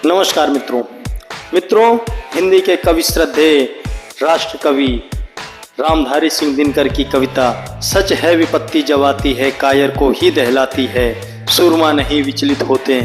नमस्कार मित्रों, हिंदी के कवि श्रद्धेय राष्ट्र कवि रामधारी सिंह दिनकर की कविता सच है विपत्ति जब आती है कायर को ही दहलाती है, सूरमा नहीं विचलित होते,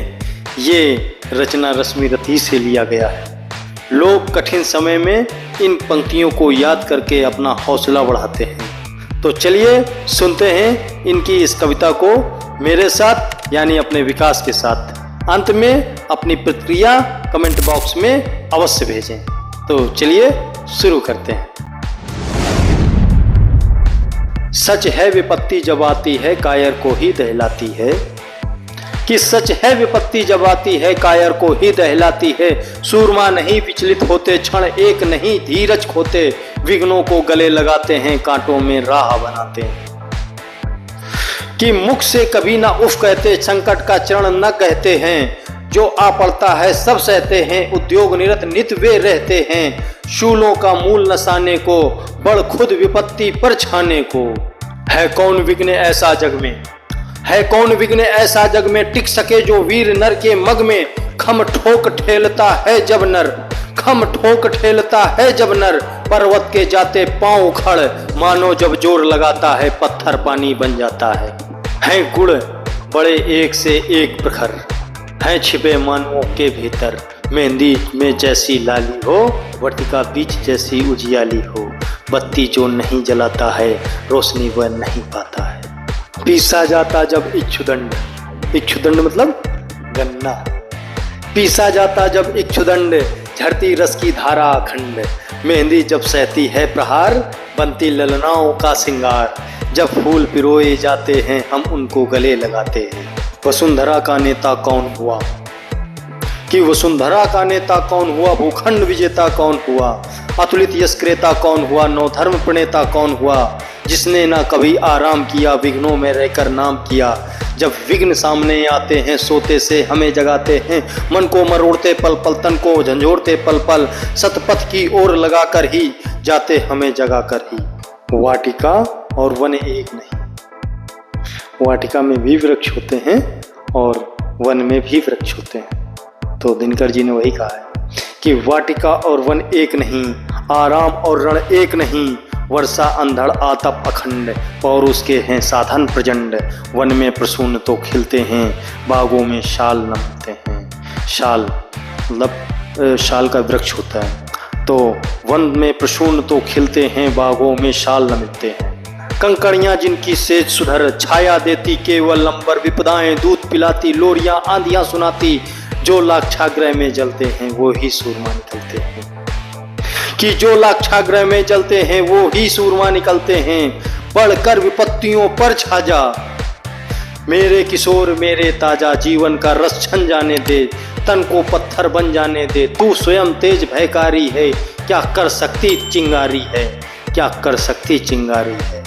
ये रचना रश्मि रथी से लिया गया है। लोग कठिन समय में इन पंक्तियों को याद करके अपना हौसला बढ़ाते हैं। तो चलिए सुनते हैं इनकी इस कविता को मेरे साथ यानी अपने विकास के साथ। अंत में अपनी प्रतिक्रिया कमेंट बॉक्स में अवश्य भेजें। तो चलिए शुरू करते हैं। सच है विपत्ति जब आती है कायर को ही दहलाती है, कि सच है विपत्ति जब आती है कायर को ही दहलाती है, सूरमा नहीं विचलित होते, क्षण एक नहीं धीरज खोते, विघ्नों को गले लगाते हैं, कांटों में राह बनाते हैं। कि मुख से कभी ना उफ कहते, संकट का चरण न कहते हैं, जो आ पड़ता है सब सहते हैं, उद्योग निरत नित वे रहते हैं, शूलों का मूल नसाने को, बड़ खुद विपत्ति पर छाने को। है कौन विघ्न ऐसा जग में, है कौन विघ्न ऐसा जग में, टिक सके जो वीर नर के मग में, खम ठोक ठेलता है जब नर, खम ठोक ठेलता है जब नर, पर्वत के जाते पांव उखड़, मानो जब जोर लगाता है पत्थर पानी बन जाता है। हैं गुण बड़े एक से एक प्रखर, हैं छिपे मानवों के भीतर, मेहंदी में जैसी लाली हो, वर्तिका बीच जैसी उजियाली हो, बत्ती जो नहीं जलाता है रोशनी वह नहीं पाता है। पीसा जाता जब इच्छुदंड, इच्छुदंड मतलब गन्ना, पीसा जाता जब इच्छुदंड, झड़ती रस की धारा अखंड, मेहंदी जब सहती है प्रहार, बनती ललनाओं का सिंगार, जब फूल पिरोए जाते हैं हम उनको गले लगाते हैं। वसुंधरा का नेता कौन हुआ, कि वसुंधरा का नेता कौन हुआ, भूखंड विजेता कौन हुआ, अतुलित यश क्रेता कौन हुआ, नवधर्म प्रणेता कौन हुआ, जिसने ना कभी आराम किया विघ्नों में रहकर नाम किया। जब विघ्न सामने आते हैं सोते से हमें जगाते हैं, मन को मरोड़ते पल पल, तन को झंझोड़ते पल पल, सतपथ की ओर लगाकर ही जाते हमें जगाकर ही। वाटिका और वन एक नहीं, वाटिका में भी वृक्ष होते हैं और वन में भी वृक्ष होते हैं। तो दिनकर जी ने वही कहा है कि वाटिका और वन एक नहीं, आराम और रण एक नहीं, वर्षा अंधड़ आतप अखंड, और उसके हैं साधन प्रचंड, वन में प्रसून तो खिलते हैं, बागों में शाल नमते हैं। शाल मतलब शाल का वृक्ष होता है। तो वन में प्रसून तो खिलते हैं, बागों में शाल न मिलते हैं। कंकड़ियां जिनकी सेज सुधर, छाया देती केवल अंबर, विपदाएं दूध पिलाती, लोरियां आंधियां सुनाती, जो लाक्षागृह में जलते हैं वो ही सूरमा निकलते हैं। कि जो लाक्षागृह में जलते हैं वो ही सूरमा निकलते हैं, बढ़कर विपत्तियों पर छा जा, मेरे किशोर मेरे ताजा, जीवन का रस छन जाने दे, तन को पत्थर बन जाने दे, तू स्वयं तेज भयकारी है, क्या कर सकती चिंगारी है, क्या कर सकती चिंगारी है।